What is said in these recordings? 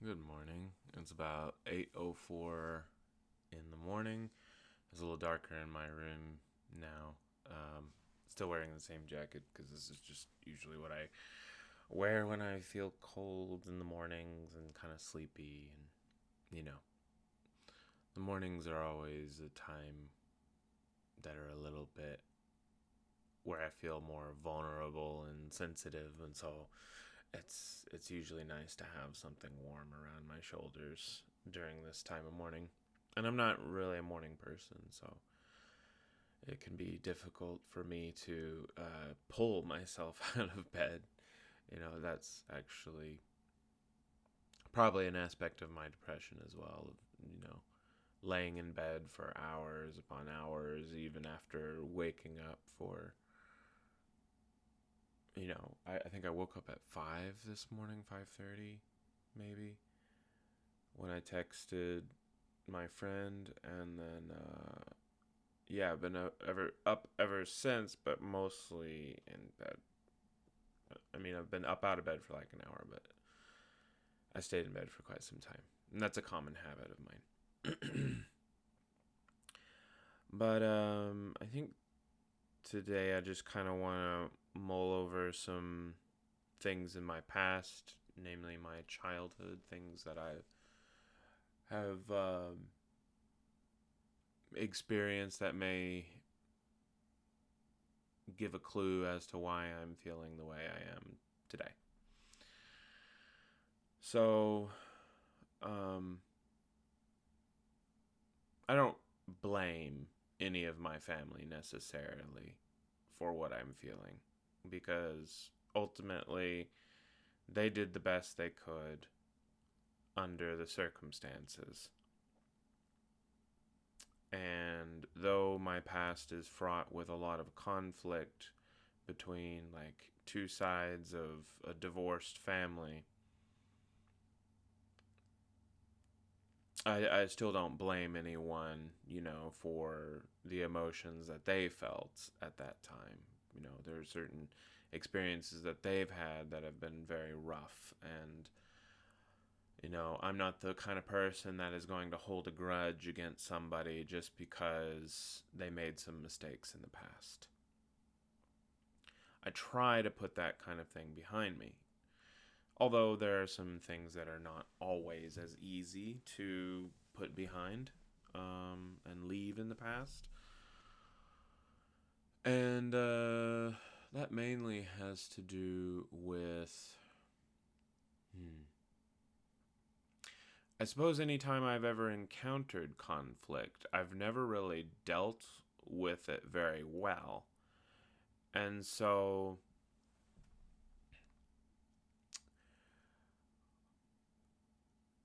Good morning. It's about 8:04 in the morning. It's a little darker in my room now. Still wearing the same jacket because this is just usually what I wear when I feel cold in the mornings and kind of sleepy. And, you know, the mornings are always a time that are a little bit where I feel more vulnerable and sensitive. And so it's usually nice to have something warm around my shoulders during this time of morning. And I'm not really a morning person, so it can be difficult for me to pull myself out of bed. That's actually probably an aspect of my depression as well. Laying in bed for hours upon hours, even after waking up for, I think I woke up at 5 this morning, 5:30 maybe, when I texted my friend, and then yeah, I've been up ever since, but mostly in bed. I mean, I've been up out of bed for like an hour, but I stayed in bed for quite some time, and that's a common habit of mine. But I think today I just kind of want to mull over some things in my past, namely my childhood, things that I have experienced that may give a clue as to why I'm feeling the way I am today. So, um, I don't blame any of my family necessarily for what I'm feeling because ultimately they did the best they could under the circumstances. And though my past is fraught with a lot of conflict between like two sides of a divorced family, I still don't blame anyone, for the emotions that they felt at that time. There are certain experiences that they've had that have been very rough. And, I'm not the kind of person that is going to hold a grudge against somebody just because they made some mistakes in the past. I try to put that kind of thing behind me. Although there are some things that are not always as easy to put behind and leave in the past. And that mainly has to do with, I suppose, anytime I've ever encountered conflict, I've never really dealt with it very well. And so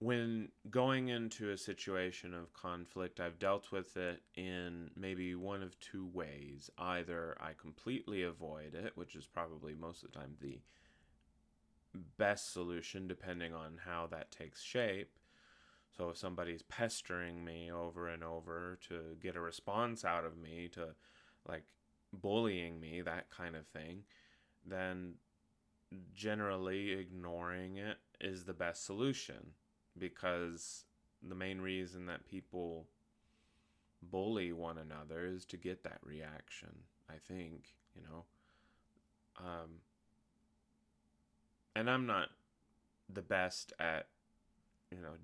when going into a situation of conflict, I've dealt with it in maybe one of two ways. Either I completely avoid it, which is probably most of the time the best solution, depending on how that takes shape. So if somebody's pestering me over and over to get a response out of me, to like bullying me, that kind of thing, then generally ignoring it is the best solution, because the main reason that people bully one another is to get that reaction, I think, Um, and I'm not the best at,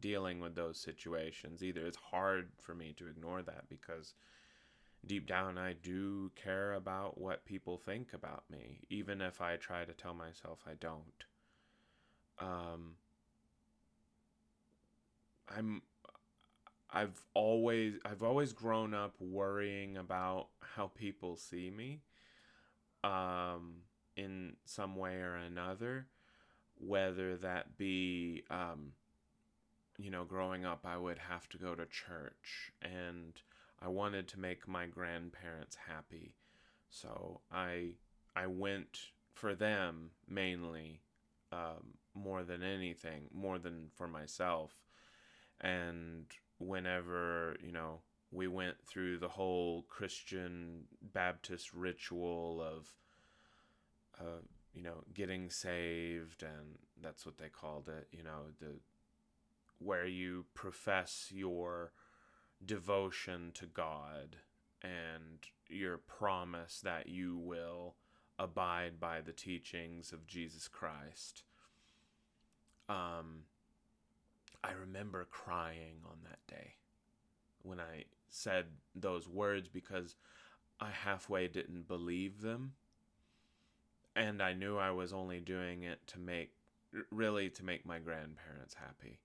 dealing with those situations either. It's hard for me to ignore that because deep down I do care about what people think about me, even if I try to tell myself I don't. Um, I'm I've always grown up worrying about how people see me in some way or another, whether that be growing up I would have to go to church, and I wanted to make my grandparents happy. So I went for them mainly, more than anything, more than for myself. And whenever, we went through the whole Christian Baptist ritual of, getting saved, and that's what they called it, the where you profess your devotion to God and your promise that you will abide by the teachings of Jesus Christ. I remember crying on that day when I said those words because I halfway didn't believe them, and I knew I was only doing it to make my grandparents happy.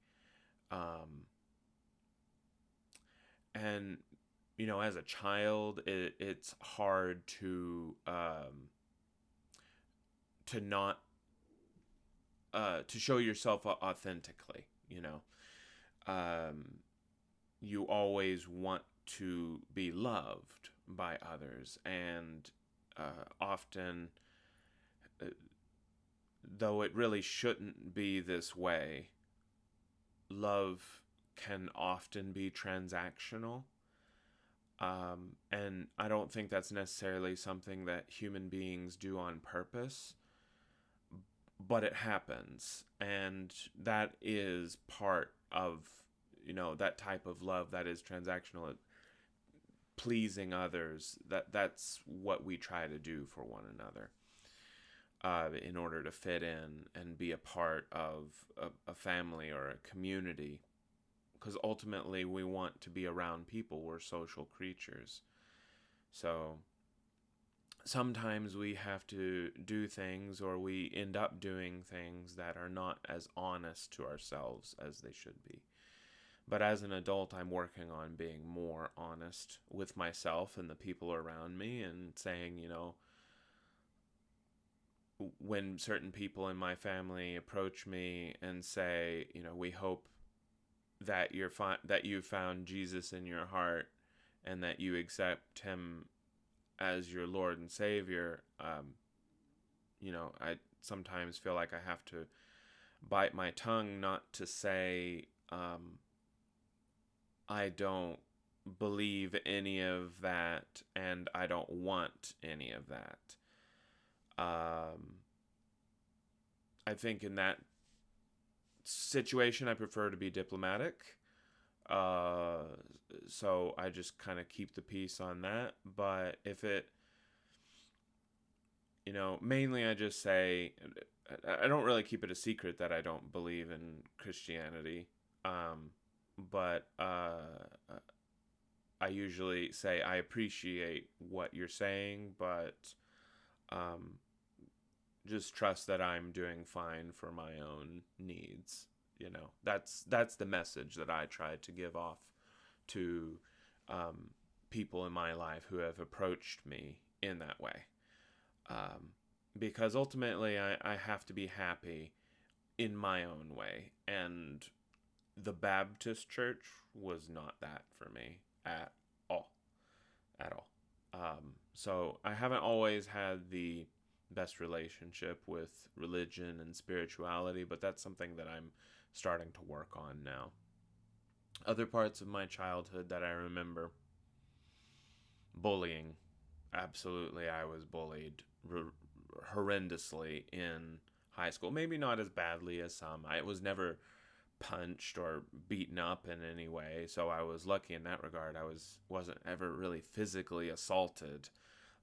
Um, and as a child, it's hard to not to show yourself authentically. Um, you always want to be loved by others, and often, uh, though it really shouldn't be this way, love can often be transactional. And I don't think that's necessarily something that human beings do on purpose, but it happens. And that is part of, that type of love that is transactional, pleasing others. That's what we try to do for one another, in order to fit in and be a part of a family or a community. Because ultimately we want to be around people. We're social creatures. So sometimes we have to do things, or we end up doing things that are not as honest to ourselves as they should be. But as an adult, I'm working on being more honest with myself and the people around me, and saying, when certain people in my family approach me and say, we hope that that you found Jesus in your heart and that you accept him as your Lord and Savior, I sometimes feel like I have to bite my tongue not to say, I don't believe any of that and I don't want any of that. I think in that situation, I prefer to be diplomatic. Uh, so I just kind of keep the peace on that. But if it, mainly I just say, I don't really keep it a secret that I don't believe in Christianity. But I usually say I appreciate what you're saying, but just trust that I'm doing fine for my own needs. That's the message that I try to give off to people in my life who have approached me in that way. Because ultimately I have to be happy in my own way. And the Baptist church was not that for me at all. At all. So I haven't always had the best relationship with religion and spirituality, but that's something that I'm starting to work on now. Other parts of my childhood that I remember: bullying. Absolutely, I was bullied horrendously in high school. Maybe not as badly as some. I was never punched or beaten up in any way, so I was lucky in that regard. Wasn't ever really physically assaulted,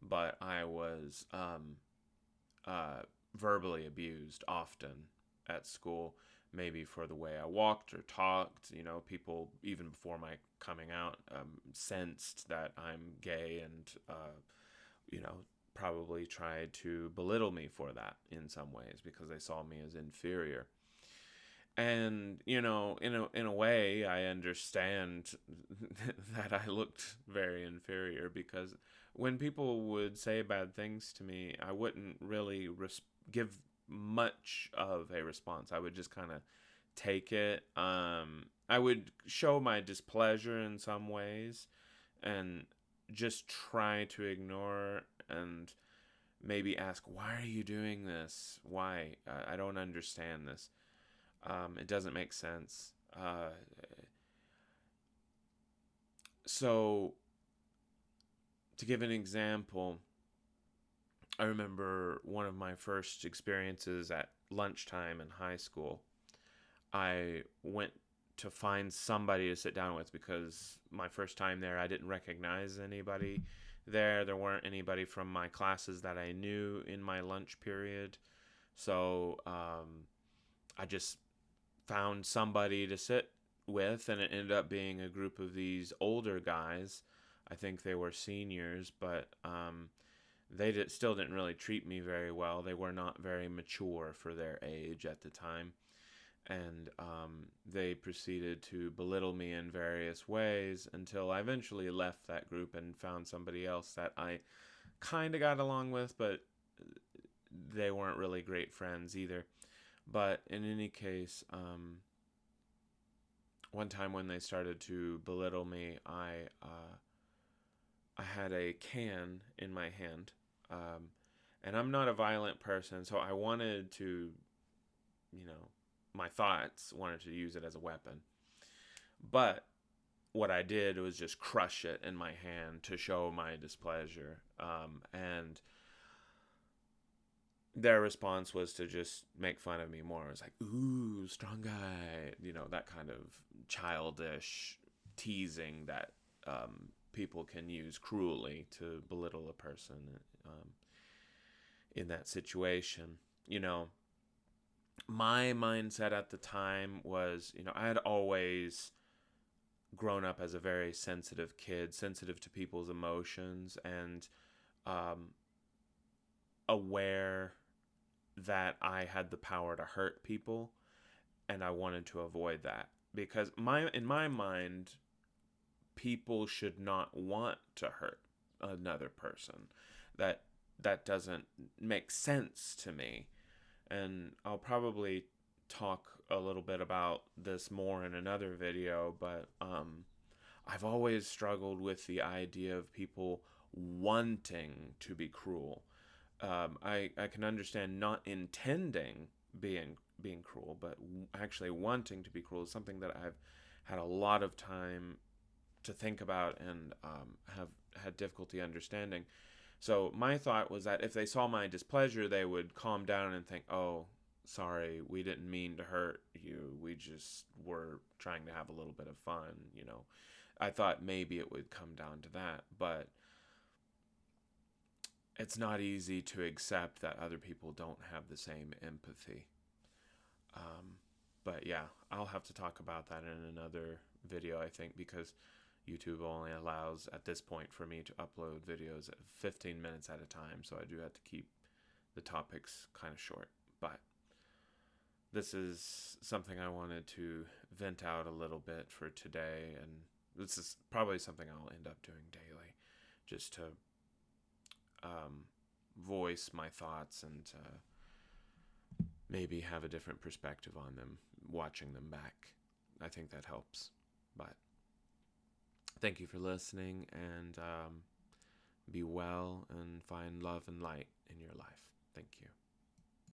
but I was verbally abused often at school, maybe for the way I walked or talked. People, even before my coming out, sensed that I'm gay, and probably tried to belittle me for that in some ways because they saw me as inferior. And in a way, I understand that I looked very inferior, because when people would say bad things to me, I wouldn't really give much of a response. I would just kind of take it. I would show my displeasure in some ways and just try to ignore, and maybe ask, why are you doing this? Why? I don't understand this. It doesn't make sense. So, to give an example, I remember one of my first experiences at lunchtime in high school. I went to find somebody to sit down with, because my first time there, I didn't recognize anybody there. There weren't anybody from my classes that I knew in my lunch period. So I just found somebody to sit with, and it ended up being a group of these older guys. I think they were seniors, but still didn't really treat me very well. They were not very mature for their age at the time. And they proceeded to belittle me in various ways until I eventually left that group and found somebody else that I kind of got along with, but they weren't really great friends either. But in any case, one time when they started to belittle me, I had a can in my hand, and I'm not a violent person, so I wanted to, my thoughts wanted to use it as a weapon. But what I did was just crush it in my hand to show my displeasure, and their response was to just make fun of me more. It was like, "Ooh, strong guy," that kind of childish teasing that people can use cruelly to belittle a person in that situation. My mindset at the time was, I had always grown up as a very sensitive kid, sensitive to people's emotions, and aware that I had the power to hurt people, and I wanted to avoid that, because in my mind, people should not want to hurt another person. That doesn't make sense to me. And I'll probably talk a little bit about this more in another video, but I've always struggled with the idea of people wanting to be cruel. I can understand not intending being cruel, but actually wanting to be cruel is something that I've had a lot of time to think about and have had difficulty understanding. So my thought was that if they saw my displeasure, they would calm down and think, "Oh, sorry, we didn't mean to hurt you. We just were trying to have a little bit of fun." I thought maybe it would come down to that, but it's not easy to accept that other people don't have the same empathy. But yeah, I'll have to talk about that in another video, I think, because YouTube only allows at this point for me to upload videos at 15 minutes at a time, so I do have to keep the topics kind of short. But this is something I wanted to vent out a little bit for today, and this is probably something I'll end up doing daily, just to voice my thoughts and maybe have a different perspective on them, watching them back. I think that helps. But thank you for listening, and be well and find love and light in your life. Thank you.